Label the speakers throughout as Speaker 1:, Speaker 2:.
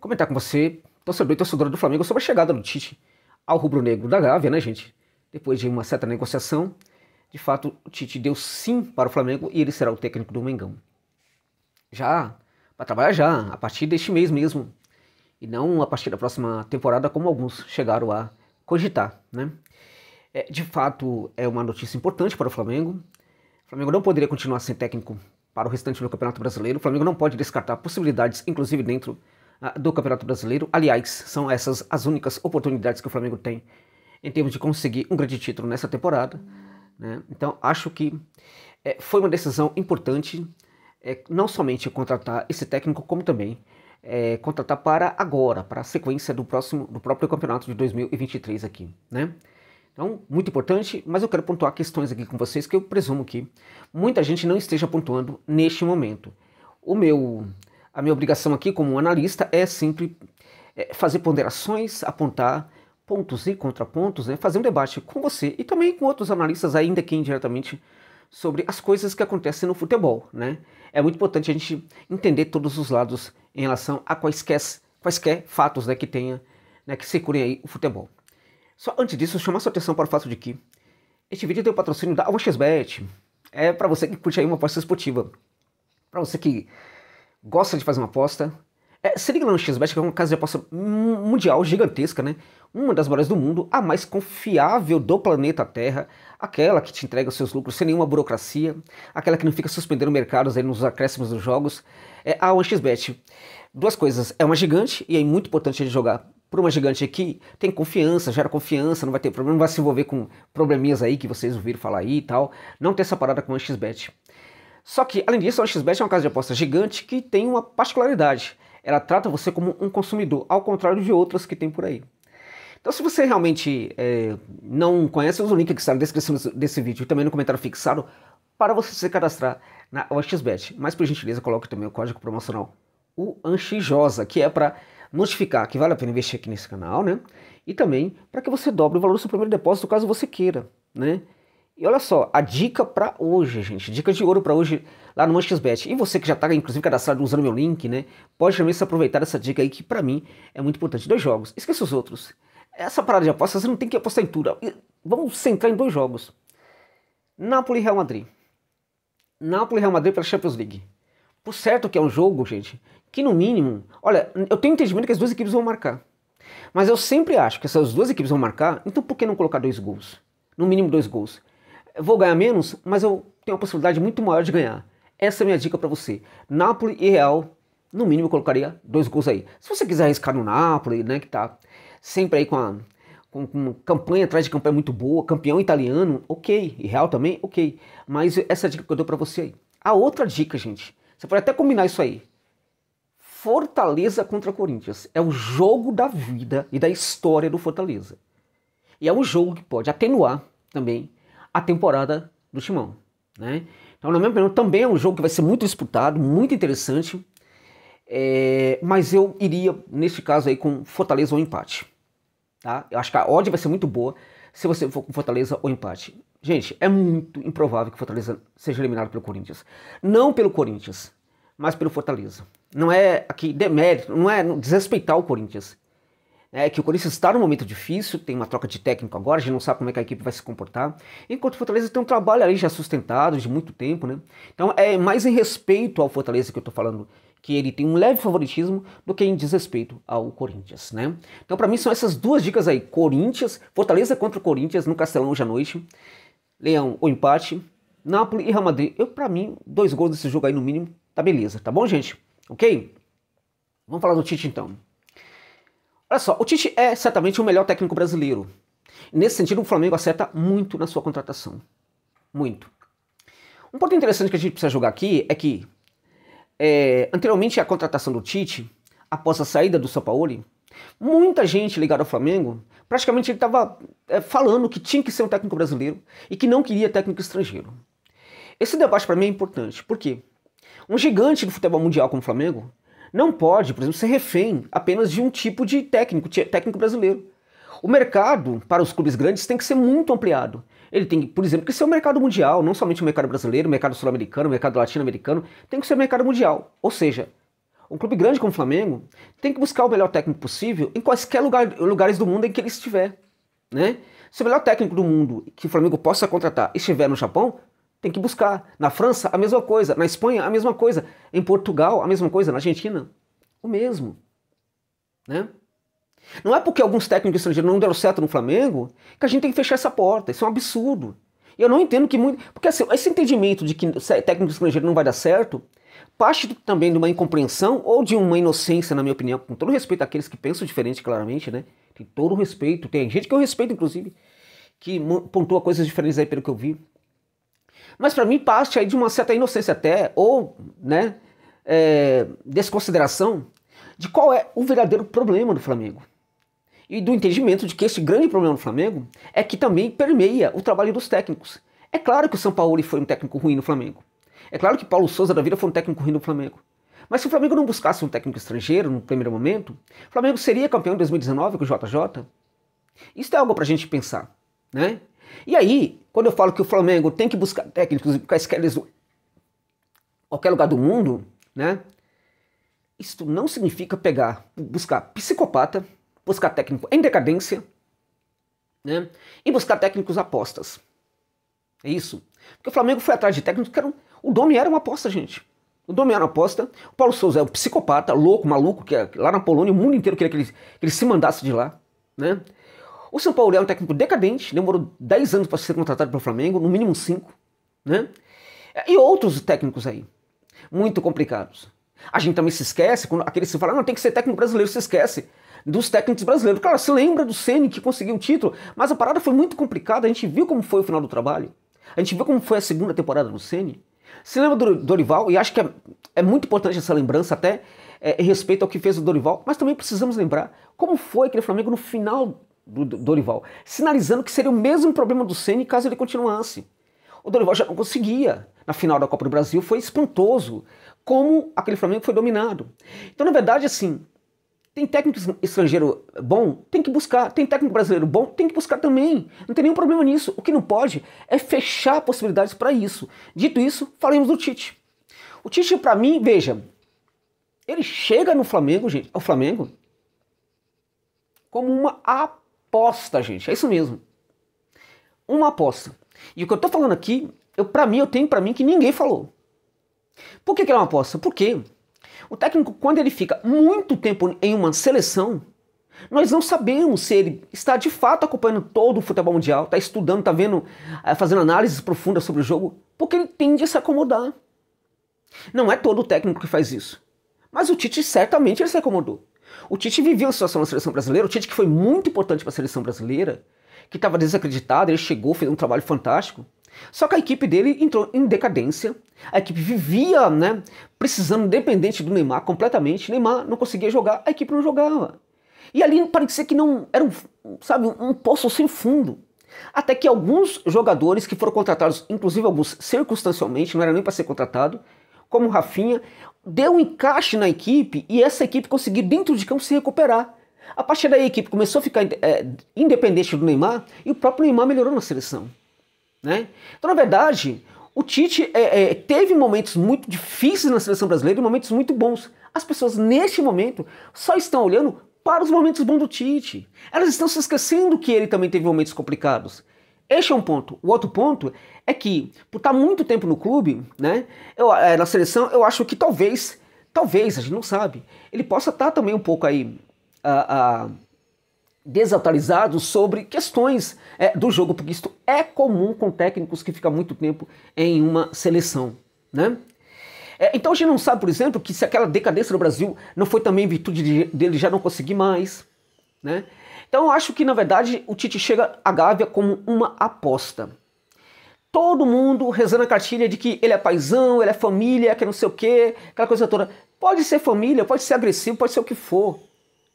Speaker 1: comentar com você, torcedor e torcedora do Flamengo, sobre a chegada do Tite ao rubro-negro da Gávea, né, gente? Depois de uma certa negociação, de fato, o Tite deu sim para o Flamengo e ele será o técnico do Mengão. Já, para trabalhar já, a partir deste mês mesmo, e não a partir da próxima temporada, como alguns chegaram a cogitar, né? De fato, é uma notícia importante para o Flamengo. O Flamengo não poderia continuar sem técnico para o restante do Campeonato Brasileiro. O Flamengo não pode descartar possibilidades, inclusive dentro do Campeonato Brasileiro. Aliás, são essas as únicas oportunidades que o Flamengo tem em termos de conseguir um grande título nessa temporada, né? Então, acho que foi uma decisão importante, não somente contratar esse técnico, como também contratar para agora, para a sequência do próprio campeonato de 2023 aqui, né? Então, muito importante, mas eu quero pontuar questões aqui com vocês que eu presumo que muita gente não esteja pontuando neste momento. A minha obrigação aqui como analista é sempre fazer ponderações, apontar pontos e contrapontos, né? Fazer um debate com você e também com outros analistas, ainda que indiretamente, sobre as coisas que acontecem no futebol, né? É muito importante a gente entender todos os lados em relação a quaisquer fatos, né, que tenha, né, que circulem aí o futebol. Só antes disso, chamar sua atenção para o fato de que este vídeo tem o patrocínio da 1xBet. É para você que curte aí uma aposta esportiva. Para você que gosta de fazer uma aposta. Se liga na 1xBet, que é uma casa de aposta mundial gigantesca, né? Uma das maiores do mundo, a mais confiável do planeta Terra. Aquela que te entrega os seus lucros sem nenhuma burocracia. Aquela que não fica suspendendo mercados aí nos acréscimos dos jogos. É a 1xBet. Duas coisas, é uma gigante e é muito importante a gente jogar por uma gigante aqui, tem confiança, gera confiança, não vai ter problema, não vai se envolver com probleminhas aí que vocês ouviram falar aí e tal. Não tem essa parada com a 1xBet. Só que, além disso, a 1xBet é uma casa de aposta gigante que tem uma particularidade. Ela trata você como um consumidor, ao contrário de outras que tem por aí. Então, se você realmente não conhece, usa o link que está na descrição desse vídeo e também no comentário fixado para você se cadastrar na 1xBet. Mas, por gentileza, coloque também o código promocional, o Anxijosa, que é para notificar que vale a pena investir aqui nesse canal, né? E também para que você dobre o valor do seu primeiro depósito, caso você queira, né? E olha só, a dica para hoje, gente, dica de ouro para hoje lá no 1xBet. E você que já está, inclusive, cadastrado usando meu link, né? Pode também se aproveitar dessa dica aí, que para mim é muito importante. 2 jogos, esqueça os outros. Essa parada de apostas, você não tem que apostar em tudo. Vamos centrar em 2 jogos. Napoli e Real Madrid. Napoli e Real Madrid pela Champions League. Por certo que é um jogo, gente, que no mínimo... Olha, eu tenho entendimento que as 2 equipes vão marcar. Mas eu sempre acho que essas 2 equipes vão marcar, então por que não colocar 2 gols? No mínimo 2 gols. Eu vou ganhar menos, mas eu tenho uma possibilidade muito maior de ganhar. Essa é a minha dica para você. Napoli e Real, no mínimo eu colocaria 2 gols aí. Se você quiser arriscar no Napoli, né, que tá sempre aí com campanha atrás de campanha muito boa, campeão italiano, ok. E Real também, ok. Mas essa é a dica que eu dou para você aí. A outra dica, gente, você pode até combinar isso aí. Fortaleza contra Corinthians. É o jogo da vida e da história do Fortaleza. E é um jogo que pode atenuar também a temporada do Timão, né? Então, na minha opinião, também é um jogo que vai ser muito disputado, muito interessante. Mas eu iria, neste caso aí, com Fortaleza ou empate. Tá? Eu acho que a odd vai ser muito boa se você for com Fortaleza ou empate. Gente, é muito improvável que Fortaleza seja eliminado pelo Corinthians. Não pelo Corinthians, mas pelo Fortaleza. Não é aqui demérito, não é desrespeitar o Corinthians. É que o Corinthians está num momento difícil, tem uma troca de técnico agora, a gente não sabe como é que a equipe vai se comportar. Enquanto o Fortaleza tem um trabalho ali já sustentado de muito tempo, né? Então é mais em respeito ao Fortaleza que eu tô falando, que ele tem um leve favoritismo, do que em desrespeito ao Corinthians, né? Então para mim são essas 2 dicas aí, Fortaleza contra o Corinthians no Castelão hoje à noite, Leão ou empate, Napoli e Real Madrid. Para mim, 2 gols nesse jogo aí no mínimo, tá beleza, tá bom, gente? Ok? Vamos falar do Tite então. Olha só, o Tite é certamente o melhor técnico brasileiro. Nesse sentido, o Flamengo acerta muito na sua contratação. Muito. Um ponto interessante que a gente precisa jogar aqui é que, anteriormente à contratação do Tite, após a saída do Sampaoli, muita gente ligada ao Flamengo, praticamente ele estava falando que tinha que ser um técnico brasileiro e que não queria técnico estrangeiro. Esse debate para mim é importante. Por quê? Um gigante do futebol mundial como o Flamengo não pode, por exemplo, ser refém apenas de um tipo de técnico brasileiro. O mercado para os clubes grandes tem que ser muito ampliado. Ele tem, por exemplo, que ser o mercado mundial, não somente o mercado brasileiro, o mercado sul-americano, o mercado latino-americano, tem que ser o mercado mundial. Ou seja, um clube grande como o Flamengo tem que buscar o melhor técnico possível em quaisquer lugares do mundo em que ele estiver, né? Se o melhor técnico do mundo que o Flamengo possa contratar estiver no Japão, tem que buscar. Na França, a mesma coisa. Na Espanha, a mesma coisa. Em Portugal, a mesma coisa. Na Argentina, o mesmo, né? Não é porque alguns técnicos estrangeiros não deram certo no Flamengo que a gente tem que fechar essa porta. Isso é um absurdo. E eu não entendo que muito... Porque assim, esse entendimento de que técnico estrangeiro não vai dar certo parte também de uma incompreensão ou de uma inocência, na minha opinião, com todo respeito àqueles que pensam diferente, claramente, né? Tem todo o respeito. Tem gente que eu respeito, inclusive, que pontua coisas diferentes aí pelo que eu vi. Mas para mim parte aí de uma certa inocência até, ou, né, desconsideração de qual é o verdadeiro problema do Flamengo. E do entendimento de que esse grande problema do Flamengo é que também permeia o trabalho dos técnicos. É claro que o Sampaoli foi um técnico ruim no Flamengo. É claro que Paulo Souza da vida foi um técnico ruim no Flamengo. Mas se o Flamengo não buscasse um técnico estrangeiro no primeiro momento, o Flamengo seria campeão em 2019 com o JJ. Isso é algo pra gente pensar, né? E aí, quando eu falo que o Flamengo tem que buscar técnicos em qualquer lugar do mundo, né? Isso não significa buscar psicopata, buscar técnico em decadência, né? E buscar técnicos apostas. É isso. Porque o Flamengo foi atrás de técnicos que eram... O Domi era uma aposta, gente. O Domi era uma aposta. O Paulo Souza é um psicopata, louco, maluco, que lá na Polônia o mundo inteiro queria que ele se mandasse de lá, né? O São Paulo é um técnico decadente, demorou 10 anos para ser contratado pelo Flamengo, no mínimo 5, né? E outros técnicos aí, muito complicados. A gente também se esquece, quando aqueles que falam, não, tem que ser técnico brasileiro, se esquece dos técnicos brasileiros. Claro, se lembra do Ceni que conseguiu o título, mas a parada foi muito complicada, a gente viu como foi o final do trabalho, a gente viu como foi a segunda temporada do Ceni. Se lembra do Dorival, e acho que é muito importante essa lembrança, até em respeito ao que fez o Dorival, mas também precisamos lembrar como foi aquele Flamengo no final do Dorival, sinalizando que seria o mesmo problema do Ceni caso ele continuasse. O Dorival já não conseguia. Na final da Copa do Brasil foi espantoso como aquele Flamengo foi dominado. Então, na verdade, assim, tem técnico estrangeiro bom, tem que buscar. Tem técnico brasileiro bom, tem que buscar também. Não tem nenhum problema nisso. O que não pode é fechar possibilidades para isso. Dito isso, falemos do Tite. O Tite, para mim, veja, ele chega no Flamengo, gente, ao Flamengo, como uma aposta, gente. É isso mesmo. Uma aposta. E o que eu tô falando aqui, eu tenho para mim que ninguém falou. Por que é uma aposta? Porque o técnico, quando ele fica muito tempo em uma seleção, nós não sabemos se ele está de fato acompanhando todo o futebol mundial, está estudando, está vendo, fazendo análises profundas sobre o jogo, porque ele tende a se acomodar. Não é todo técnico que faz isso. Mas o Tite certamente ele se acomodou. O Tite viveu uma situação na seleção brasileira, o Tite que foi muito importante para a seleção brasileira, que estava desacreditado, ele chegou, fez um trabalho fantástico. Só que a equipe dele entrou em decadência, a equipe vivia, né, precisando, dependente do Neymar completamente. Neymar não conseguia jogar, a equipe não jogava. E ali parecia que não era um poço sem fundo. Até que alguns jogadores que foram contratados, inclusive alguns circunstancialmente, não era nem para ser contratado, como o Rafinha, deu um encaixe na equipe e essa equipe conseguiu dentro de campo se recuperar. A partir daí a equipe começou a ficar independente do Neymar e o próprio Neymar melhorou na seleção, né? Então, na verdade, o Tite teve momentos muito difíceis na seleção brasileira e momentos muito bons. As pessoas, neste momento, só estão olhando para os momentos bons do Tite. Elas estão se esquecendo que ele também teve momentos complicados. Este é um ponto. O outro ponto é que, por estar muito tempo no clube, né, na seleção, eu acho que talvez, a gente não sabe, ele possa estar também um pouco aí desatualizado sobre questões do jogo, porque isso é comum com técnicos que ficam muito tempo em uma seleção, né? Então a gente não sabe, por exemplo, que se aquela decadência no Brasil não foi também em virtude dele já não conseguir mais, né? Então eu acho que, na verdade, o Tite chega à Gávea como uma aposta. Todo mundo rezando a cartilha de que ele é paizão, ele é família, que não sei o quê, aquela coisa toda. Pode ser família, pode ser agressivo, pode ser o que for,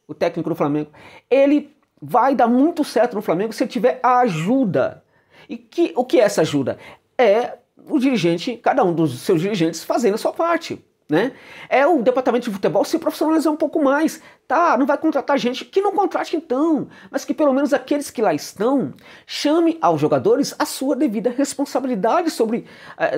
Speaker 1: o técnico do Flamengo. Ele vai dar muito certo no Flamengo se ele tiver a ajuda. E o que é essa ajuda? É o dirigente, cada um dos seus dirigentes fazendo a sua parte, né? É o departamento de futebol se profissionalizar um pouco mais. Tá, não vai contratar gente, que não contrate então, mas que pelo menos aqueles que lá estão, chame aos jogadores a sua devida responsabilidade sobre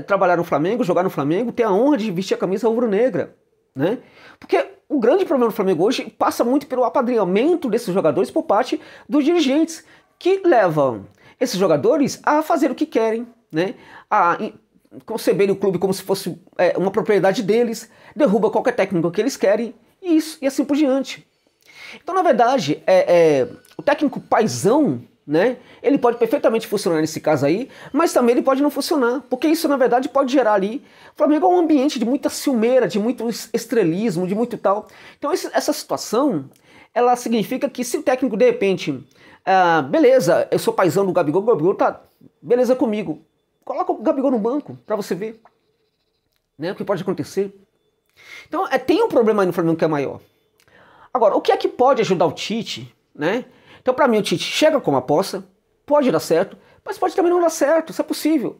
Speaker 1: trabalhar no Flamengo, jogar no Flamengo, ter a honra de vestir a camisa rubro-negra, né? Porque o grande problema do Flamengo hoje passa muito pelo apadrinhamento desses jogadores por parte dos dirigentes, que levam esses jogadores a fazer o que querem, né? A conceberem o clube como se fosse uma propriedade deles, derruba qualquer técnico que eles querem, e assim por diante. Então, na verdade, o técnico paizão, né, ele pode perfeitamente funcionar nesse caso aí, mas também ele pode não funcionar, porque isso, na verdade, pode gerar ali... O Flamengo é um ambiente de muita ciumeira, de muito estrelismo, de muito tal. Então, essa situação, ela significa que se o técnico, de repente, beleza, eu sou paizão do Gabigol, o Gabigol tá beleza comigo, coloca o Gabigol no banco para você ver, né, o que pode acontecer. Então, tem um problema aí no Flamengo que é maior. Agora, o que é que pode ajudar o Tite, né? Então, para mim, o Tite chega com uma aposta, pode dar certo, mas pode também não dar certo, isso é possível.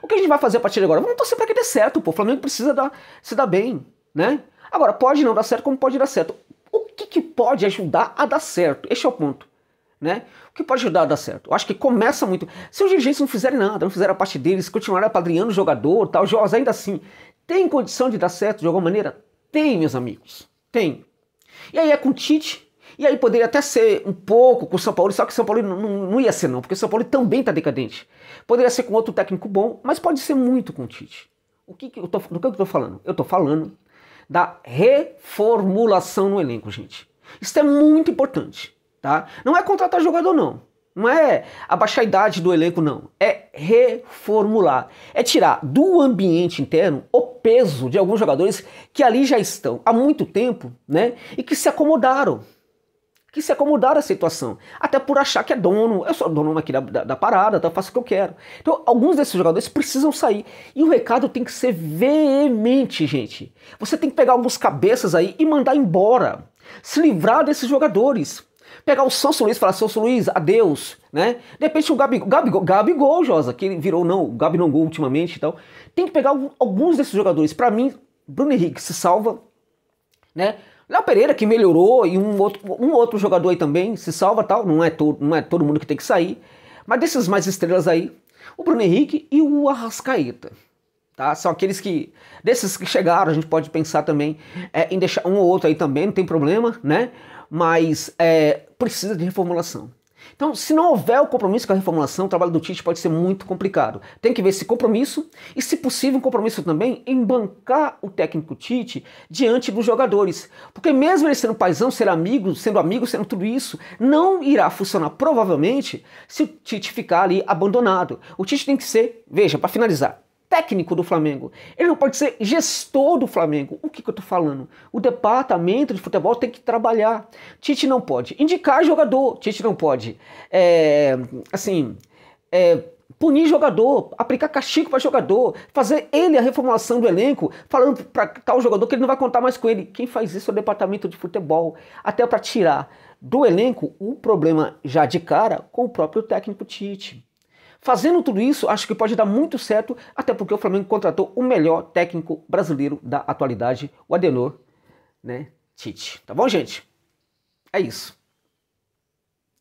Speaker 1: O que a gente vai fazer a partir de agora? Vamos torcer para que dê certo, pô. O Flamengo precisa se dar bem, né? Agora, pode não dar certo como pode dar certo. O que pode ajudar a dar certo? Este é o ponto, né? O que pode ajudar a dar certo? Eu acho que começa muito... Se os dirigentes não fizerem nada, não fizerem a parte deles, continuarem apadrinhando o jogador, tal, Jorge ainda assim, tem condição de dar certo de alguma maneira? Tem, meus amigos, tem. E aí é com o Tite, e aí poderia até ser um pouco com o São Paulo, só que o São Paulo não ia ser não, porque o São Paulo também está decadente. Poderia ser com outro técnico bom, mas pode ser muito com o Tite. Do que eu estou falando? Eu estou falando da reformulação no elenco, gente. Isso é muito importante, tá? Não é contratar jogador, não. Não é abaixar a idade do elenco, não. É reformular. É tirar do ambiente interno o peso de alguns jogadores que ali já estão há muito tempo, né? E que se acomodaram. Que se acomodaram à situação. Até por achar que é dono. Eu sou dono aqui da parada, então eu faço o que eu quero. Então, alguns desses jogadores precisam sair. E o recado tem que ser veemente, gente. Você tem que pegar alguns cabeças aí e mandar embora. Se livrar desses jogadores. Pegar o Celso Luiz e falar, Celso Luiz, adeus, né? De repente o Gabigol, Josa, que virou o Gabi não gol ultimamente e tal. Tem que pegar alguns desses jogadores. Para mim, Bruno Henrique se salva, né? Léo Pereira, que melhorou, e um outro jogador aí também se salva, tal. Não é todo mundo que tem que sair. Mas desses mais estrelas aí, o Bruno Henrique e o Arrascaeta. Tá? São aqueles que, desses que chegaram, a gente pode pensar também em deixar um ou outro aí também, não tem problema, né? Mas precisa de reformulação. Então, se não houver o compromisso com a reformulação, o trabalho do Tite pode ser muito complicado. Tem que ver esse compromisso e, se possível, um compromisso também em bancar o técnico Tite diante dos jogadores. Porque mesmo ele sendo paizão, sendo amigo, sendo tudo isso, não irá funcionar provavelmente se o Tite ficar ali abandonado. O Tite tem que ser, veja, para finalizar, técnico do Flamengo. Ele não pode ser gestor do Flamengo. O que eu tô falando? O departamento de futebol tem que trabalhar. Tite não pode indicar jogador. Tite não pode, punir jogador, aplicar castigo para jogador, fazer ele a reformulação do elenco, falando para tal jogador que ele não vai contar mais com ele. Quem faz isso é o departamento de futebol. Até para tirar do elenco o problema já de cara com o próprio técnico Tite. Fazendo tudo isso, acho que pode dar muito certo, até porque o Flamengo contratou o melhor técnico brasileiro da atualidade, o Adenor, né, Tite. Tá bom, gente? É isso.